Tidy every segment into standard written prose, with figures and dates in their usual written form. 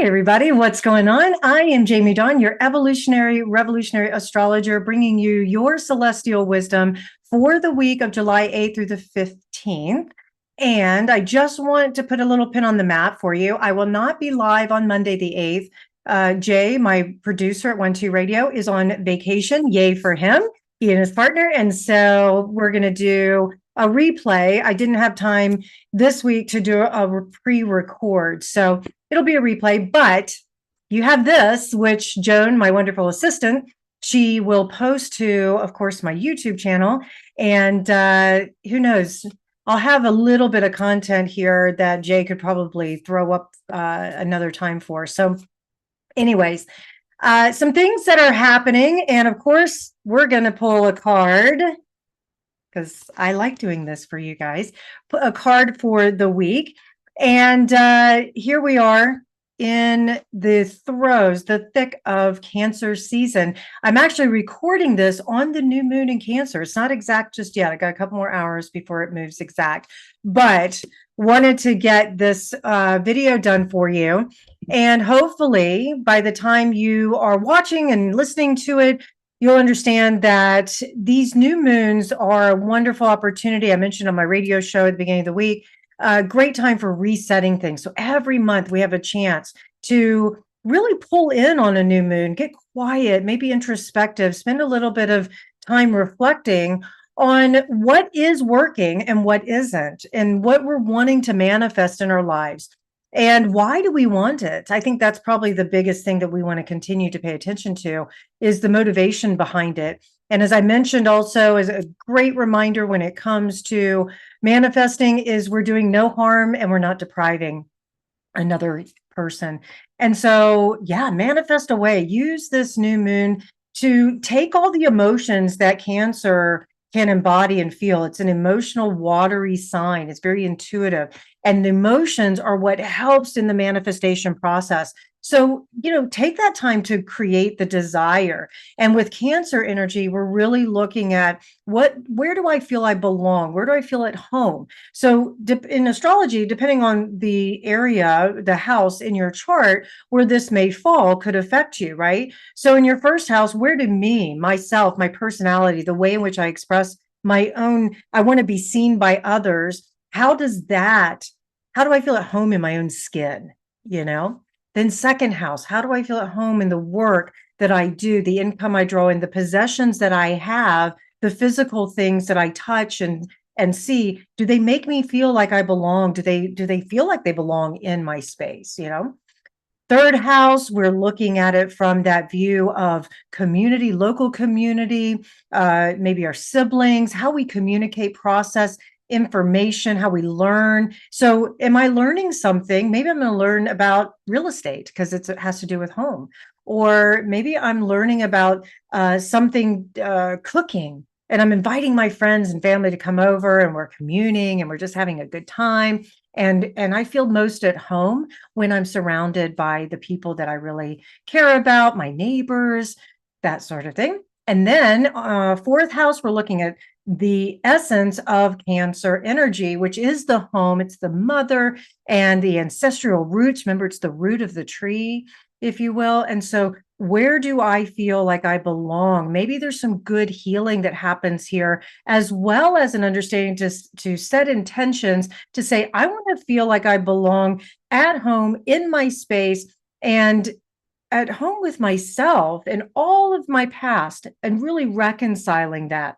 Everybody, what's going on? I am Jamie Dawn, your evolutionary, revolutionary astrologer, bringing you your celestial wisdom for the week of July 8th through the 15th. And I just want to put a little pin on the map for you. I will not be live on Monday the 8th. Jay, my producer at 12 Radio, is on vacation. Yay for him, he and his partner. And so we're going to do a replay. I didn't have time this week to do a pre-record. So it'll be a replay, but you have this, which Joan, my wonderful assistant, she will post to, of course, my YouTube channel. And who knows, I'll have a little bit of content here that Jay could probably throw up another time for. So anyways, some things that are happening. And of course, we're going to pull a card because I like doing this for you guys, a card for the week. And here we are in the throes, the thick of Cancer season. I'm actually recording this on the new moon in Cancer. It's not exact just yet. I got a couple more hours before it moves exact, but wanted to get this video done for you. And hopefully by the time you are watching and listening to it, you'll understand that these new moons are a wonderful opportunity. I mentioned on my radio show at the beginning of the week, a great time for resetting things. So every month we have a chance to really pull in on a new moon, get quiet, maybe introspective, spend a little bit of time reflecting on what is working and what isn't, and what we're wanting to manifest in our lives. And why do we want it? I think that's probably the biggest thing that we want to continue to pay attention to, is the motivation behind it. And as I mentioned also, as a great reminder when it comes to manifesting, is we're doing no harm and we're not depriving another person. And so, yeah, manifest away. Use this new moon to take all the emotions that Cancer can embody and feel. It's an emotional, watery sign. It's very intuitive. And the emotions are what helps in the manifestation process. So, take that time to create the desire. And with Cancer energy, we're really looking at where do I feel I belong? Where do I feel at home? So in astrology, depending on the area, the house in your chart where this may fall could affect you, right? So in your first house, where do myself, my personality, the way in which I express my own, I want to be seen by others. How do I feel at home in my own skin, Then second house, how do I feel at home in the work that I do, the income I draw in, the possessions that I have, the physical things that I touch and see? Do they make me feel like I belong? Do they feel like they belong in my space, Third house, we're looking at it from that view of community, local community, maybe our siblings, how we communicate, process information, how we learn. So am I learning something? Maybe I'm going to learn about real estate because it has to do with home. Or maybe I'm learning about something cooking, and I'm inviting my friends and family to come over, and we're communing and we're just having a good time. And I feel most at home when I'm surrounded by the people that I really care about, my neighbors, that sort of thing. And then fourth house, we're looking at the essence of Cancer energy, which is the home. It's the mother and the ancestral roots. Remember, it's the root of the tree, if you will. And so where do I feel like I belong? Maybe there's some good healing that happens here, as well as an understanding to set intentions to say, I want to feel like I belong at home in my space and at home with myself and all of my past, and really reconciling that.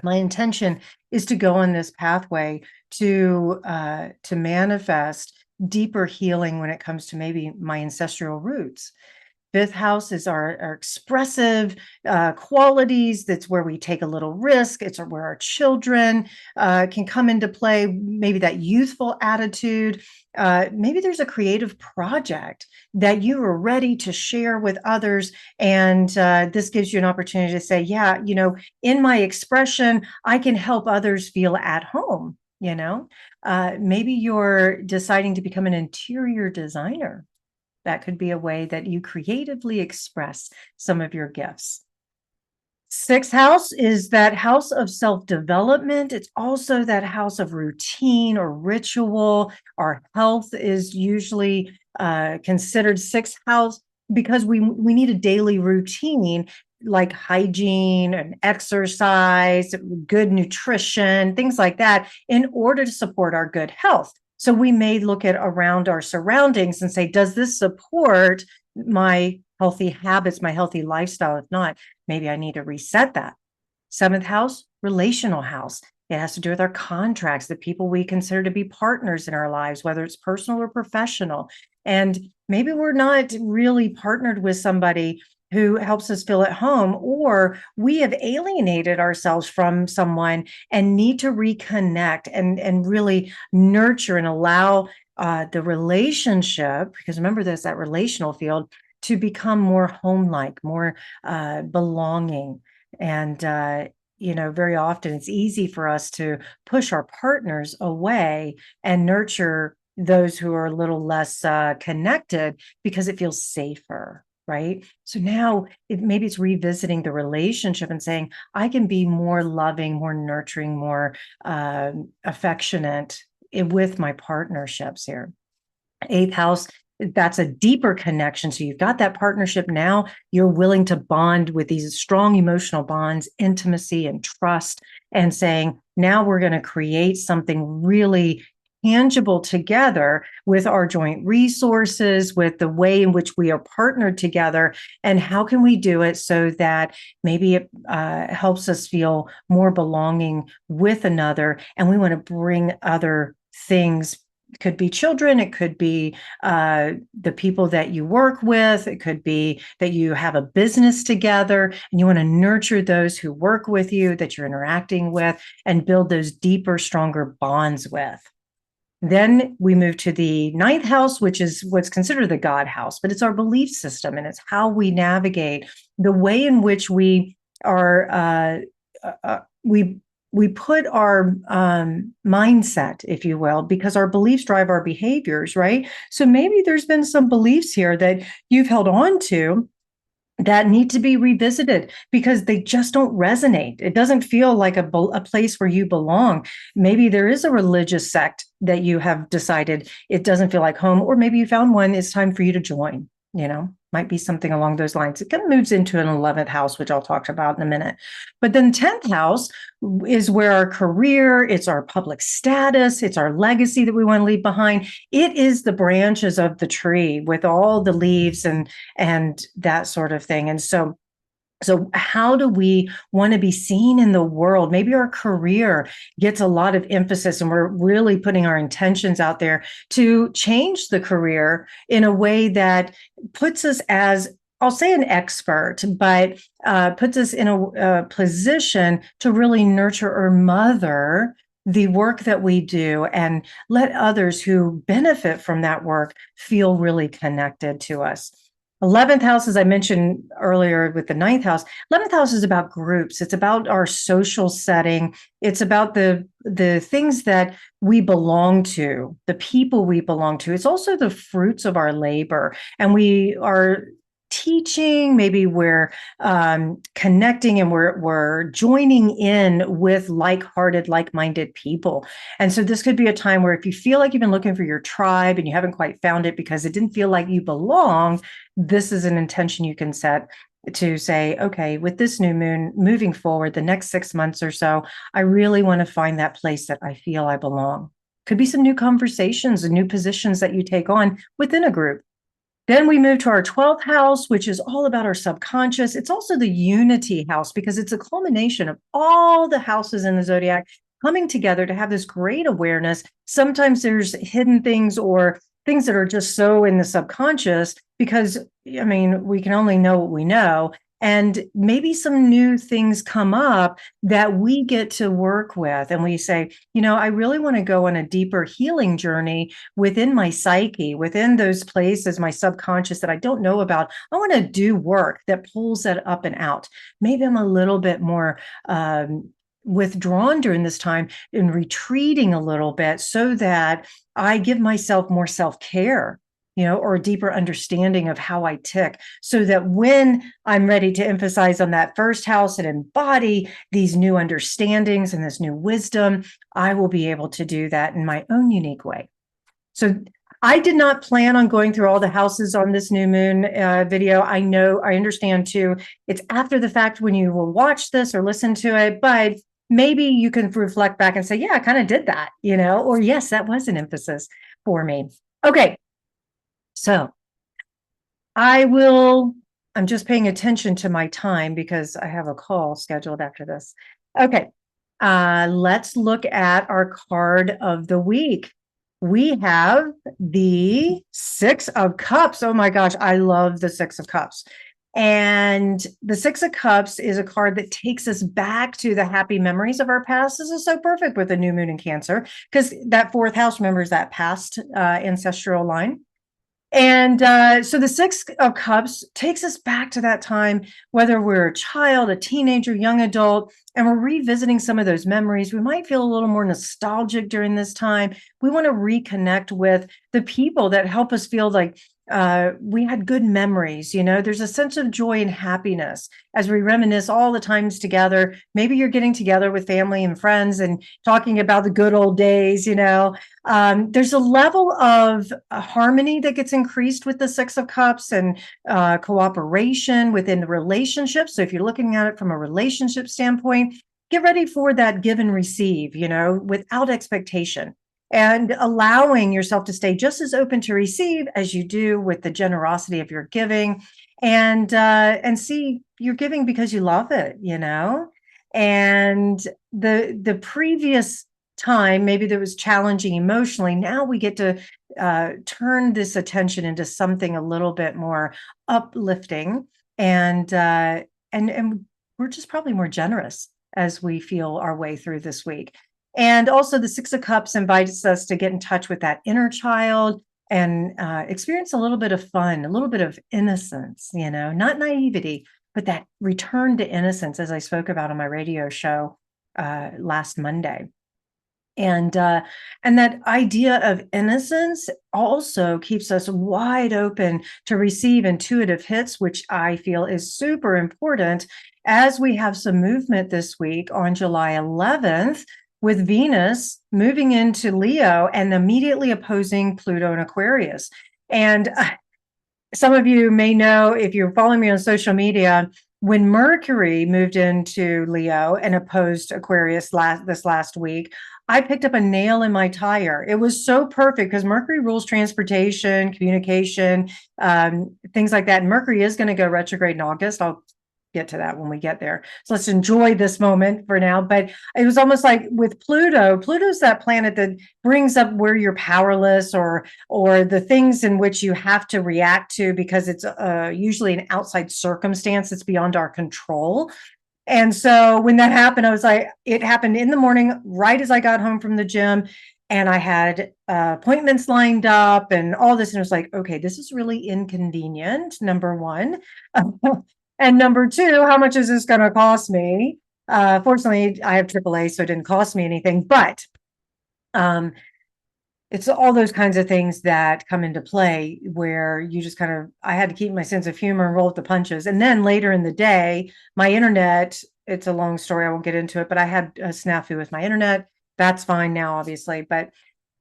My intention is to go on this pathway to manifest deeper healing when it comes to maybe my ancestral roots. Fifth house is our expressive qualities. That's where we take a little risk. It's where our children can come into play, maybe that youthful attitude. Maybe there's a creative project that you are ready to share with others. And this gives you an opportunity to say, yeah, in my expression, I can help others feel at home. Maybe you're deciding to become an interior designer. That could be a way that you creatively express some of your gifts. Sixth house is that house of self-development. It's also that house of routine or ritual. Our health is usually considered sixth house because we need a daily routine like hygiene and exercise, good nutrition, things like that, in order to support our good health. So we may look at around our surroundings and say, does this support my healthy habits, my healthy lifestyle? If not, maybe I need to reset that. Seventh house, relational house. It has to do with our contracts, the people we consider to be partners in our lives, whether it's personal or professional. And maybe we're not really partnered with somebody who helps us feel at home, or we have alienated ourselves from someone and need to reconnect and really nurture and allow the relationship, because remember this, that relational field, to become more home-like, more belonging. And very often it's easy for us to push our partners away and nurture those who are a little less connected because it feels safer, right? So now maybe it's revisiting the relationship and saying, I can be more loving, more nurturing, more affectionate with my partnerships here. Eighth house, that's a deeper connection. So you've got that partnership now. You're willing to bond with these strong emotional bonds, intimacy and trust, and saying, now we're going to create something really tangible together with our joint resources, with the way in which we are partnered together. And how can we do it so that maybe it helps us feel more belonging with another? And we want to bring other things. It could be children, it could be the people that you work with, it could be that you have a business together and you want to nurture those who work with you, that you're interacting with, and build those deeper, stronger bonds with. Then we move to the ninth house, which is what's considered the God house, but it's our belief system and it's how we navigate the way in which we are, we put our mindset, if you will, because our beliefs drive our behaviors, right? So maybe there's been some beliefs here that you've held on to that need to be revisited because they just don't resonate. It doesn't feel like a place where you belong. Maybe there is a religious sect that you have decided it doesn't feel like home, or maybe you found one, it's time for you to join, might be something along those lines. It kind of moves into an 11th house, which I'll talk about in a minute. But then 10th house is where our career, it's our public status, it's our legacy that we want to leave behind. It is the branches of the tree with all the leaves and that sort of thing. And so how do we want to be seen in the world? Maybe our career gets a lot of emphasis and we're really putting our intentions out there to change the career in a way that puts us as, I'll say an expert, but puts us in a position to really nurture or mother the work that we do and let others who benefit from that work feel really connected to us. 11th house, as I mentioned earlier with the ninth house, 11th house is about groups. It's about our social setting. It's about the things that we belong to, the people we belong to. It's also the fruits of our labor. And we are teaching, maybe we're connecting and we're joining in with like-hearted, like-minded people. And so this could be a time where if you feel like you've been looking for your tribe and you haven't quite found it because it didn't feel like you belong, this is an intention you can set to say, okay, with this new moon moving forward, the next 6 months or so, I really want to find that place that I feel I belong. Could be some new conversations and new positions that you take on within a group. Then we move to our 12th house, which is all about our subconscious. It's also the unity house because it's a culmination of all the houses in the zodiac coming together to have this great awareness. Sometimes there's hidden things or things that are just so in the subconscious because, we can only know what we know. And maybe some new things come up that we get to work with. And we say, I really want to go on a deeper healing journey within my psyche, within those places, my subconscious that I don't know about. I want to do work that pulls that up and out. Maybe I'm a little bit more withdrawn during this time and retreating a little bit so that I give myself more self-care, or a deeper understanding of how I tick, so that when I'm ready to emphasize on that first house and embody these new understandings and this new wisdom, I will be able to do that in my own unique way. So I did not plan on going through all the houses on this new moon video. I know, I understand too. It's after the fact when you will watch this or listen to it, but maybe you can reflect back and say, yeah, I kind of did that, or yes, that was an emphasis for me. Okay. So I'm just paying attention to my time because I have a call scheduled after this. Okay. Let's look at our card of the week. We have the Six of Cups. Oh my gosh, I love the Six of Cups. And the Six of Cups is a card that takes us back to the happy memories of our past. This is so perfect with the new moon in Cancer because that fourth house remembers that past ancestral line. And so the Six of Cups takes us back to that time, whether we're a child, a teenager, young adult, and we're revisiting some of those memories. We might feel a little more nostalgic during this time. We want to reconnect with the people that help us feel like we had good memories. There's a sense of joy and happiness as we reminisce all the times together. Maybe you're getting together with family and friends and talking about the good old days. There's a level of harmony that gets increased with the Six of Cups and cooperation within the relationship. So if you're looking at it from a relationship standpoint, get ready for that give and receive, without expectation, and allowing yourself to stay just as open to receive as you do with the generosity of your giving, and see you're giving because you love it, and the previous time maybe that was challenging emotionally, now we get to turn this attention into something a little bit more uplifting, and we're just probably more generous as we feel our way through this week. And also the Six of Cups invites us to get in touch with that inner child and experience a little bit of fun, a little bit of innocence, not naivety, but that return to innocence, as I spoke about on my radio show last Monday. And that idea of innocence also keeps us wide open to receive intuitive hits, which I feel is super important as we have some movement this week on July 11th with Venus moving into Leo and immediately opposing Pluto in Aquarius. And some of you may know, if you're following me on social media, when Mercury moved into Leo and opposed Aquarius this last week, I picked up a nail in my tire. It was so perfect because Mercury rules transportation, communication, things like that. And Mercury is going to go retrograde in August. I'll get to that when we get there. So let's enjoy this moment for now. But it was almost like with Pluto's that planet that brings up where you're powerless or the things in which you have to react to because it's usually an outside circumstance that's beyond our control. And so when that happened, I was like, it happened in the morning, right as I got home from the gym, and I had appointments lined up and all this. And it was like, okay, this is really inconvenient, number one. And number two, how much is this going to cost me? Fortunately, I have AAA, so it didn't cost me anything, but it's all those kinds of things that come into play where you just I had to keep my sense of humor and roll with the punches. And then later in the day, my internet, it's a long story, I won't get into it, but I had a snafu with my internet. That's fine now, obviously, but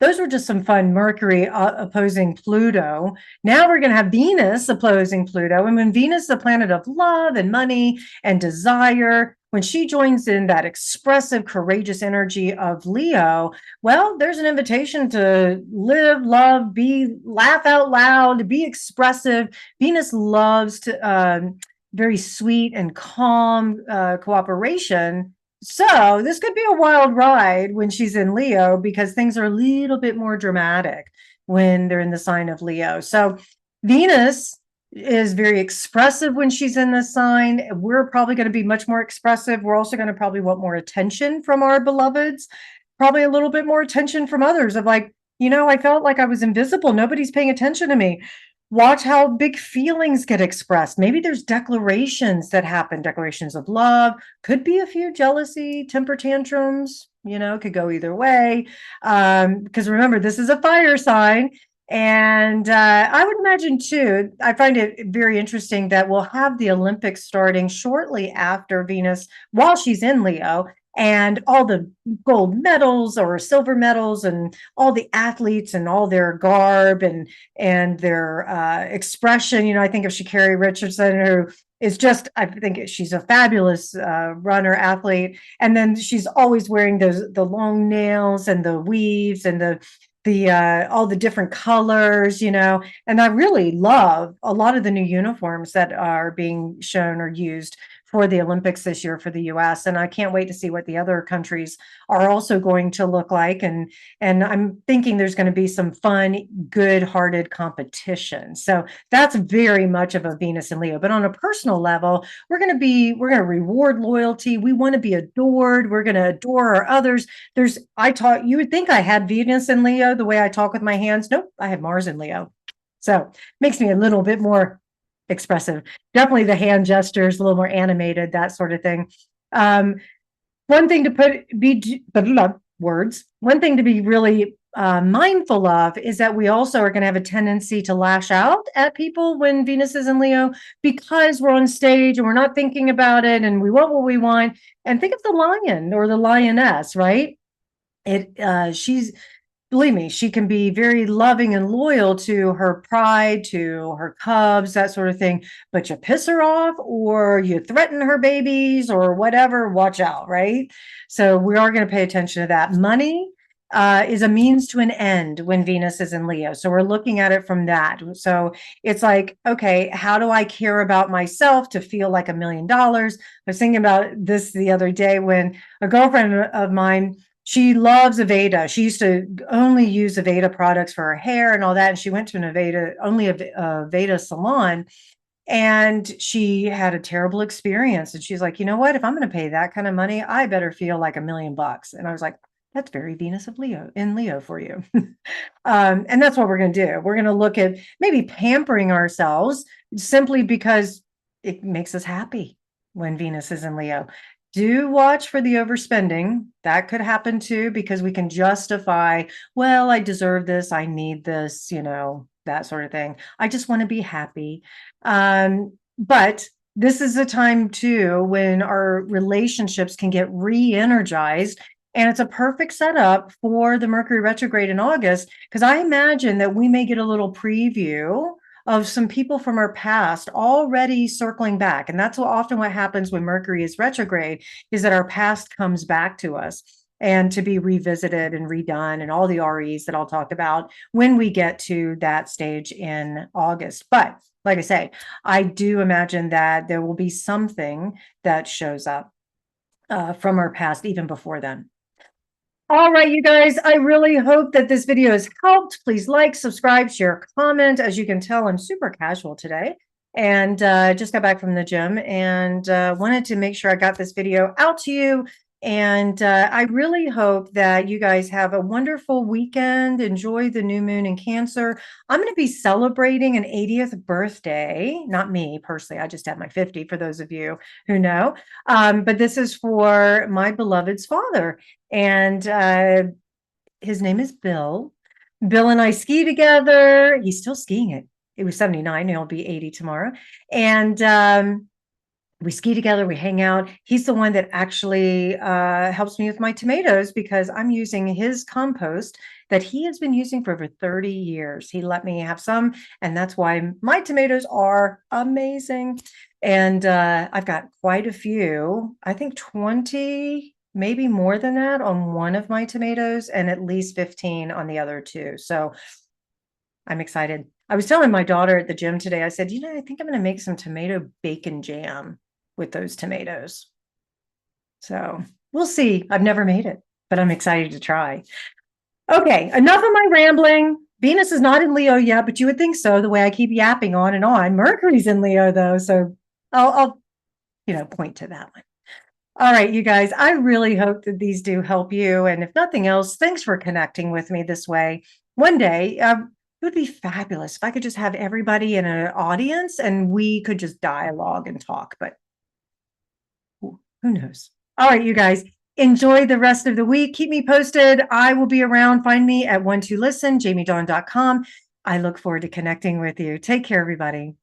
those were just some fun. Mercury opposing Pluto. Now we're going to have Venus opposing Pluto. And when Venus is a planet of love and money and desire, when she joins in that expressive, courageous energy of Leo, well, there's an invitation to live, love, laugh out loud, be expressive. Venus loves to very sweet and calm cooperation. So this could be a wild ride when she's in Leo because things are a little bit more dramatic when they're in the sign of Leo. So Venus is very expressive when she's in this sign. We're probably going to be much more expressive. We're also going to probably want more attention from our beloveds, probably a little bit more attention from others of like, I felt like I was invisible. Nobody's paying attention to me. Watch how big feelings get expressed. Maybe there's declarations that happen, declarations of love, could be a few jealousy, temper tantrums, could go either way. Because remember, this is a fire sign. And I would imagine too, I find it very interesting that we'll have the Olympics starting shortly after Venus, while she's in Leo, and all the gold medals or silver medals and all the athletes and all their garb and their expression. I think of Sha'Carri Richardson, who is just, I think she's a fabulous runner athlete. And then she's always wearing the long nails and the weaves and the all the different colors, and I really love a lot of the new uniforms that are being shown or used for the Olympics this year for the US. And I can't wait to see what the other countries are also going to look like. And I'm thinking there's going to be some fun, good-hearted competition. So that's very much of a Venus and Leo. But on a personal level, we're going to reward loyalty. We want to be adored. We're going to adore our others. You would think I had Venus and Leo the way I talk with my hands. Nope, I have Mars and Leo. So makes me a little bit more expressive. Definitely the hand gestures, a little more animated, that sort of thing. One thing to One thing to be really mindful of is that we also are going to have a tendency to lash out at people when Venus is in Leo, because we're on stage and we're not thinking about it and we want what we want. And think of the lion or the lioness, right? Believe me, she can be very loving and loyal to her pride, to her cubs, that sort of thing. But you piss her off or you threaten her babies or whatever, watch out, right? So we are going to pay attention to that. Money is a means to an end when Venus is in Leo. So we're looking at it from that. So it's like, okay, how do I care about myself to feel like $1 million? I was thinking about this the other day when a girlfriend of mine, she loves Aveda. She used to only use Aveda products for her hair and all that. And she went to an Aveda salon, and she had a terrible experience. And she's like, you know what? If I'm going to pay that kind of money, I better feel like $1 million. And I was like, that's very Venus of Leo in Leo for you. And that's what we're going to do. We're going to look at maybe pampering ourselves simply because it makes us happy when Venus is in Leo. Do watch for the overspending. That could happen too, because we can justify, well, I deserve this, I need this, that sort of thing. I just want to be happy. But this is a time too when our relationships can get re-energized. And it's a perfect setup for the Mercury retrograde in August, because I imagine that we may get a little preview of some people from our past already circling back. And that's often what happens when Mercury is retrograde, is that our past comes back to us and to be revisited and redone, and all the REs that I'll talk about when we get to that stage in August. But like I say, I do imagine that there will be something that shows up from our past even before then. All right, you guys, I really hope that this video has helped. Please like, subscribe, share, comment. As you can tell, I'm super casual today, and just got back from the gym, and wanted to make sure I got this video out to you. And I really hope that you guys have a wonderful weekend. Enjoy the new moon in Cancer. I'm going to be celebrating an 80th birthday. Not me personally. I just had my 50, for those of you who know. But this is for my beloved's father. And his name is Bill. Bill and I ski together. He's still skiing it. It was 79. He'll be 80 tomorrow. And we ski together, we hang out. He's the one that actually helps me with my tomatoes, because I'm using his compost that he has been using for over 30 years. He let me have some, and that's why my tomatoes are amazing. And I've got quite a few, I think 20, maybe more than that on one of my tomatoes, and at least 15 on the other two. So I'm excited. I was telling my daughter at the gym today, I said, I think I'm going to make some tomato bacon jam with those tomatoes. So we'll see. I've never made it, but I'm excited to try. Okay, enough of my rambling. Venus is not in Leo yet, but you would think so, the way I keep yapping on and on. Mercury's in Leo, though, so I'll point to that one. All right, you guys, I really hope that these do help you. And if nothing else, thanks for connecting with me this way. One day, it would be fabulous if I could just have everybody in an audience and we could just dialogue and talk, but who knows? All right, you guys, enjoy the rest of the week. Keep me posted. I will be around. Find me at 12listen, jamiedawn.com. I look forward to connecting with you. Take care, everybody.